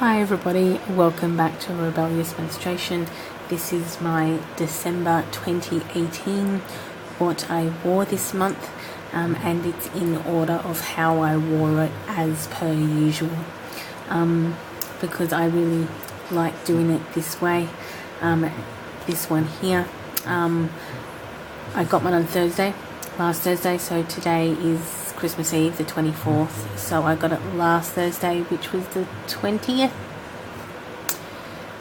Hi everybody, welcome back to Rebellious Menstruation. This is my December 2018, what I wore this month, and it's in order of how I wore it as per usual, because I really like doing it this way. This one here, I got one on last Thursday, so today is Christmas Eve, the 24th, so I got it last Thursday, which was the 20th,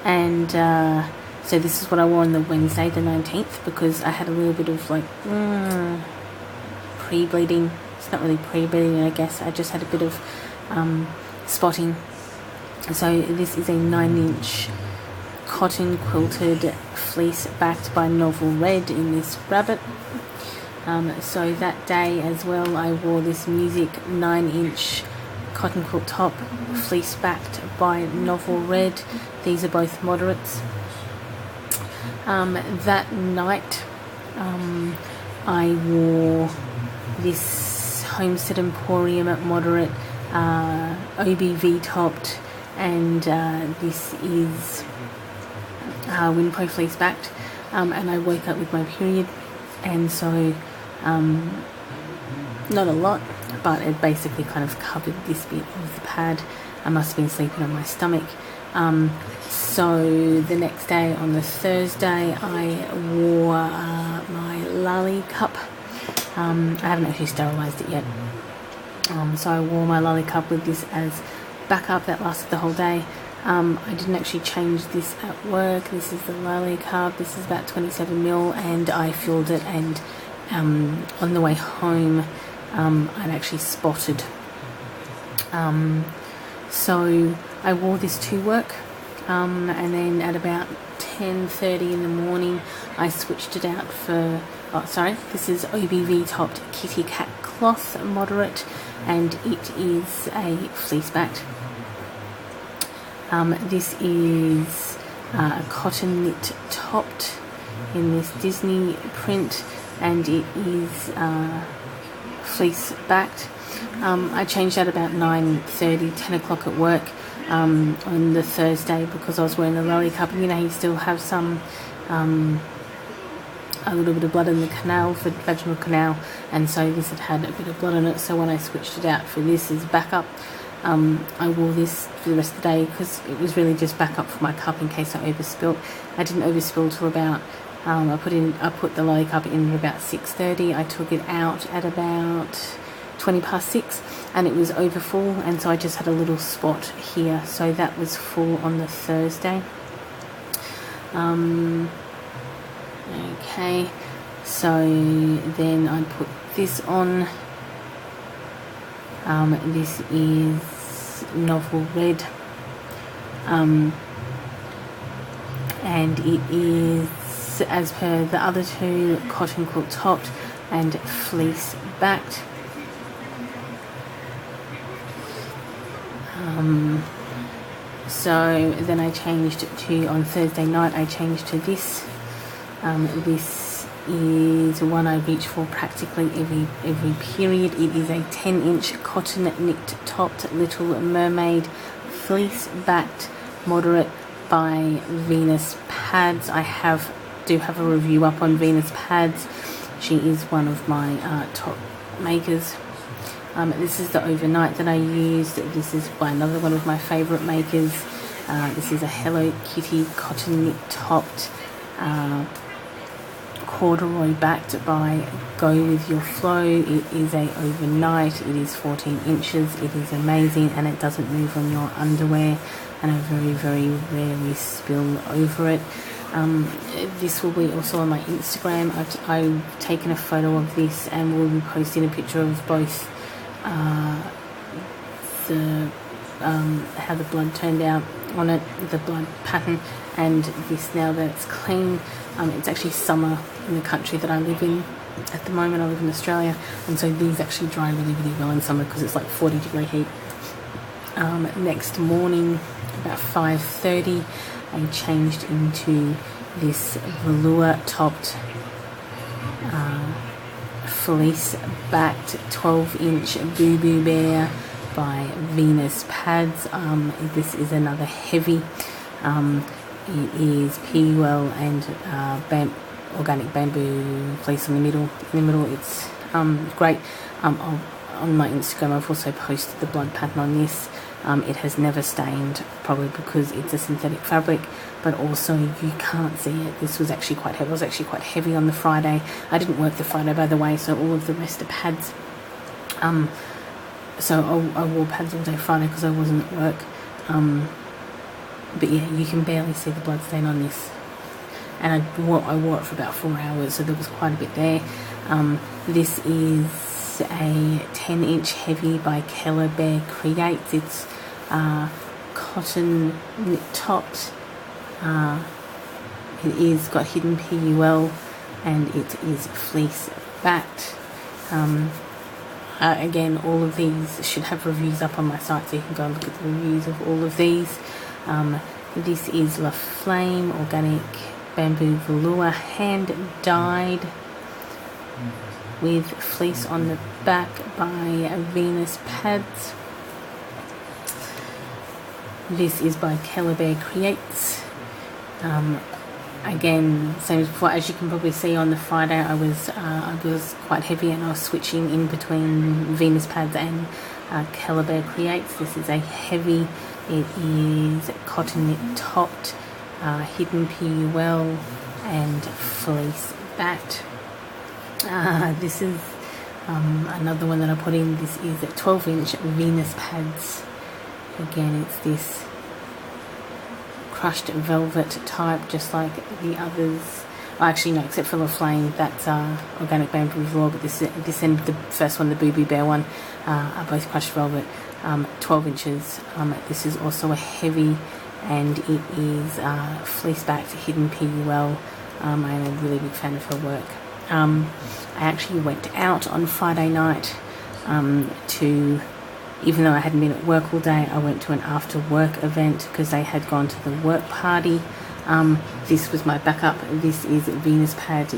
and so this is what I wore on the Wednesday, the 19th, because I had a little bit of like pre-bleeding. It's not really pre-bleeding, I guess. I just had a bit of spotting. So this is a 9-inch cotton quilted fleece backed by Novel Red in this rabbit. So that day as well, I wore this Music 9-inch cotton quilt top, fleece backed by Novel Red. These are both moderates. That night, I wore this Homestead Emporium at moderate, OBV topped, and this is Winpro fleece backed, and I woke up with my period, and so not a lot, but it basically kind of covered this bit of the pad. I must have been sleeping on my stomach. So the next day, on the Thursday, I wore my Lali Cup. I haven't actually sterilised it yet. So I wore my Lali Cup with this as backup. That lasted the whole day. I didn't actually change this at work. This is the Lali Cup. This is about 27ml, and I filled it, and on the way home I'd actually spotted. So I wore this to work, and then at about 10:30 in the morning I switched it out for, this is OBV topped Kitty Cat cloth moderate, and it is a fleece backed. This is cotton knit topped in this Disney print, and it is fleece backed. I changed that about 9:30, 10 o'clock at work on the Thursday, because I was wearing the Lali Cup, and you still have some a little bit of blood in the canal, for vaginal canal, and so this had a bit of blood on it. So when I switched it out for this as backup, I wore this for the rest of the day, because it was really just backup for my cup in case I overspilt. I didn't overspill till about I put the Lali Cup in at about 6:30. I took it out at about 6:20, and it was over full, and so I just had a little spot here. So that was full on the Thursday. Okay, so then I put this on. This is Novel Red, and it is, as per the other two, cotton quilt topped and fleece backed. So then I changed to, on Thursday night, I changed to this. This is one I reach for practically every period. It is a 10-inch cotton knit topped Little Mermaid fleece backed moderate by Venus Pads. I do have a review up on Venus Pads. She is one of my top makers. This is the overnight that I used. This is by another one of my favourite makers. This is a Hello Kitty cotton knit topped corduroy backed by Go With Your Flow. It is a overnight. It is 14 inches. It is amazing, and it doesn't move on your underwear, and I very, very rarely spill over it. This will be also on my Instagram. I've taken a photo of this, and we'll be posting a picture of both how the blood turned out on it, the blood pattern, and this now that it's clean. It's actually summer in the country that I live in at the moment. I live in Australia, and so these actually dry really, really well in summer, because it's like 40-degree heat. Next morning, about 5:30, I changed into this velour topped fleece backed 12-inch Boo Boo Bear by Venus Pads. This is another heavy. It is PUL and organic bamboo fleece in the middle. It's great. On my Instagram, I've also posted the blood pattern on this. It has never stained, probably because it's a synthetic fabric, but also you can't see it. This was actually quite heavy. It was actually quite heavy on the Friday. I didn't work the Friday, by the way, so all of the rest are pads. So I wore pads all day Friday because I wasn't at work. But yeah, you can barely see the blood stain on this. And I wore it for about 4 hours, so there was quite a bit there. This is a 10-inch heavy by Keller Bear Creates. It's cotton knit topped. It is got hidden PUL and it is fleece backed. Again, all of these should have reviews up on my site, so you can go and look at the reviews of all of these. This is La Flame Organic Bamboo Velour, hand dyed with fleece on the back by Venus Pads. This is by Keller Bear Creates. Again, same as before. As you can probably see on the Friday, I was quite heavy and I was switching in between Venus Pads and Keller Bear Creates. This is a heavy. It is cotton knit topped, hidden PUL and fleece backed. This is another one that I put in. This is a 12-inch Venus Pads. Again, it's this crushed velvet type, just like the others. Well, actually no, except for the Flame, that's organic bamboo velour, but this and the first one, the Boo Boo Bear one, are both crushed velvet. 12 inches. This is also a heavy, and it is fleece backed, hidden PUL. I'm a really big fan of her work. I actually went out on Friday night even though I hadn't been at work all day, I went to an after work event because they had gone to the work party. This was my backup. This is another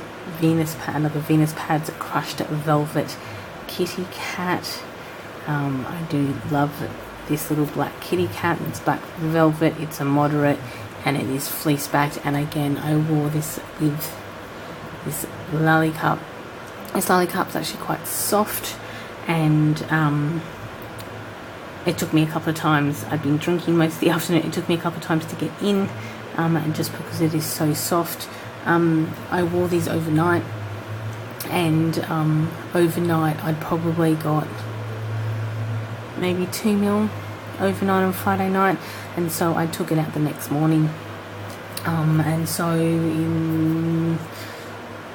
Venus Pads crushed velvet kitty cat. I do love this little black kitty cat. It's black velvet. It's a moderate and it is fleece backed. And again, I wore this with this Lali Cup. This Lali Cup's actually quite soft, and it took me a couple of times. I'd been drinking most of the afternoon. It took me a couple of times to get in, and just because it is so soft. I wore these overnight, and overnight I'd probably got maybe 2 mil overnight on Friday night, and so I took it out the next morning. And so in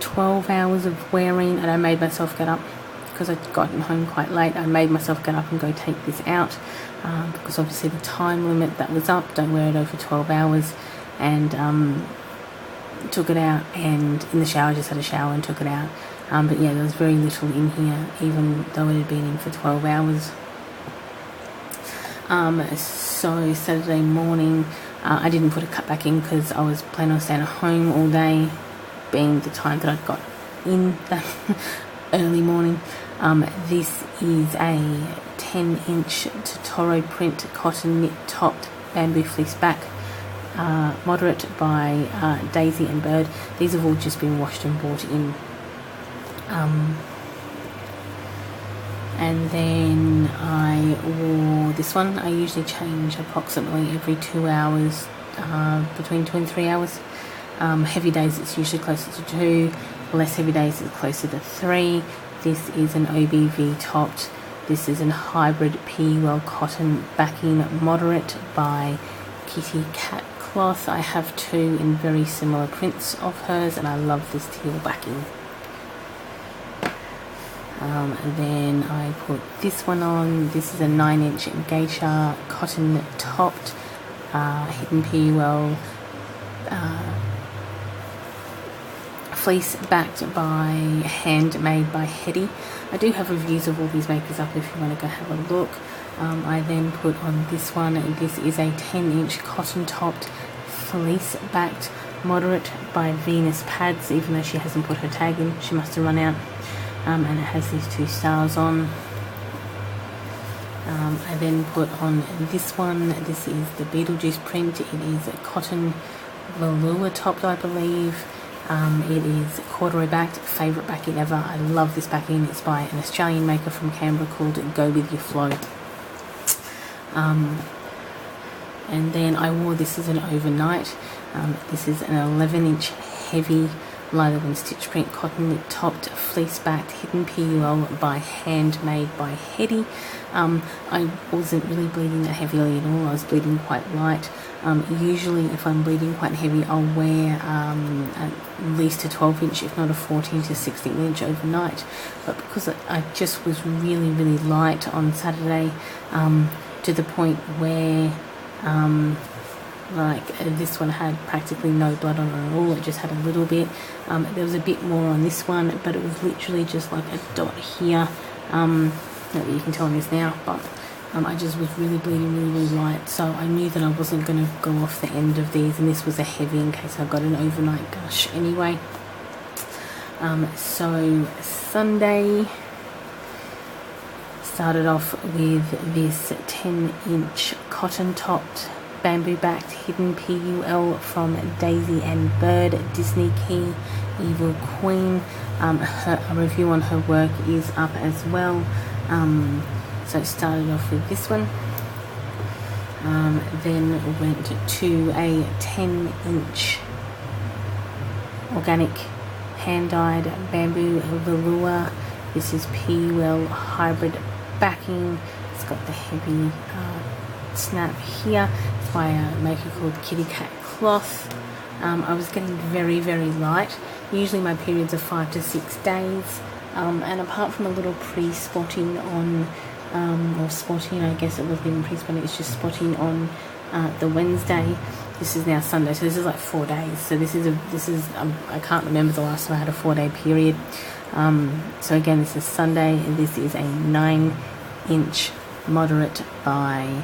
12 hours of wearing, and I made myself get up because I'd gotten home quite late. I made myself get up and go take this out because obviously the time limit that was up, don't wear it over 12 hours, and took it out, and in the shower, I just had a shower and took it out. But yeah, there was very little in here, even though it had been in for 12 hours. So Saturday morning, I didn't put a cut back in because I was planning on staying at home all day, being the time that I'd got in that early morning. This is a 10-inch Totoro print cotton knit topped bamboo fleece back, moderate by Daisy and Bird. These have all just been washed and brought in. And then I wore this one. I usually change approximately every 2 hours, between 2 and 3 hours. Heavy days it's usually closer to 2, less heavy days it's closer to 3. This is an OBV topped. This is a hybrid PUL cotton backing, moderate by Kitty Cat Cloth. I have 2 in very similar prints of hers, and I love this teal backing. And then I put this one on. This is a 9-inch geisha cotton topped, hidden PUL, fleece backed by Handmade by Hetty. I do have reviews of all these makers up if you want to go have a look. I then put on this one. This is a 10-inch cotton topped, fleece backed, moderate by Venus Pads, even though she hasn't put her tag in, she must have run out. And it has these 2 stars on. I then put on this one. This is the Beetlejuice print. It is a cotton velour topped, I believe. It is corduroy backed, favourite backing ever. I love this backing. It's by an Australian maker from Canberra called Go With Your Flow. And then I wore this as an overnight. This is an 11-inch heavy lighter than stitch print cotton knit topped, fleece backed, hidden PUL by Handmade by Hetty. I wasn't really bleeding that heavily at all. I was bleeding quite light. Usually if I'm bleeding quite heavy, I'll wear at least a 12-inch, if not a 14 to 16-inch overnight. But because I just was really, really light on Saturday, to the point where this one had practically no blood on it at all. It just had a little bit. There was a bit more on this one, but it was literally just like a dot here. Not that you can tell on this now, but I just was really bleeding really, really light, so I knew that I wasn't going to go off the end of these, and this was a heavy in case I got an overnight gush anyway. So Sunday started off with this 10-inch cotton topped, bamboo backed, hidden PUL from Daisy and Bird, Disney Key, Evil Queen. A review on her work is up as well. So it started off with this one. Then went to a 10-inch organic hand-dyed bamboo velour. This is PUL hybrid backing. It's got the heavy snap here. It's by a maker called Kitty Cat Cloth. I was getting very, very light. Usually my periods are 5 to 6 days. And apart from a little pre-spotting on, or spotting, I guess it wasn't even pre-spotting, it's just spotting on the Wednesday. This is now Sunday, so this is like 4 days. So this is I can't remember the last time I had a 4-day period. So again, this is Sunday, and this is a 9-inch moderate by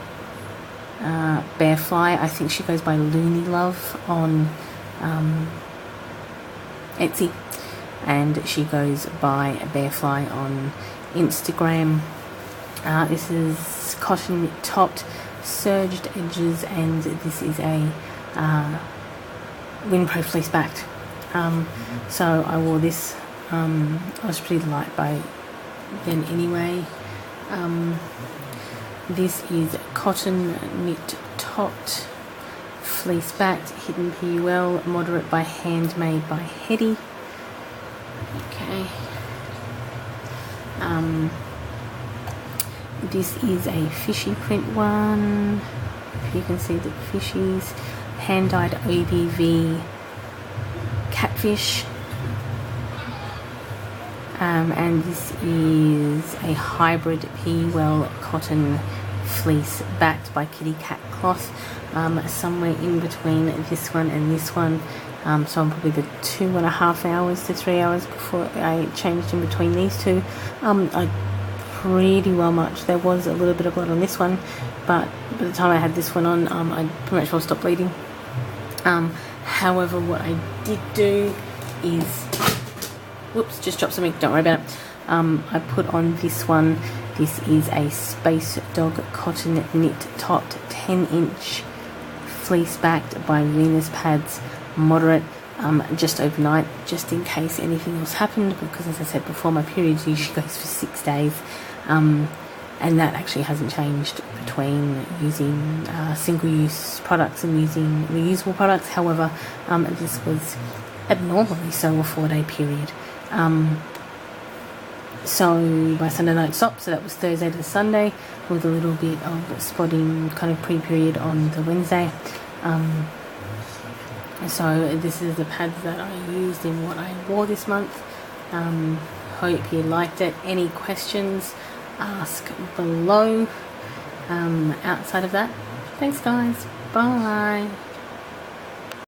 Bearfly. I think she goes by Loony Love on Etsy, and she goes by Bearfly on Instagram. This is cotton topped, serged edges, and this is a Windpro fleece backed. So I wore this. I was pretty light by then anyway. This is cotton knit topped, fleece backed, hidden PUL, moderate by Handmade by Hetty. Okay. This is a fishy print one. If you can see the fishies, hand dyed OBV catfish. And this is a hybrid PUL cotton fleece backed by Kitty Cat Cloth. Somewhere in between this one and this one. So I'm probably the 2.5 hours to 3 hours before I changed in between these two. I pretty well much. There was a little bit of blood on this one, but by the time I had this one on, I pretty much well stopped bleeding. However, what I did do is, whoops, just dropped something, don't worry about it. I put on this one. This is a Space Dog cotton knit topped 10-inch fleece backed by Venus Pads, moderate, just overnight, just in case anything else happened, because as I said before, my period usually goes for 6 days, and that actually hasn't changed between using single-use products and using reusable products. However, this was abnormally so a 4-day period. So my Sunday night stopped, so that was Thursday to Sunday, with a little bit of spotting kind of pre-period on the Wednesday. So this is the pads that I used in what I wore this month. Hope you liked it. Any questions, ask below. Outside of that, thanks guys, bye.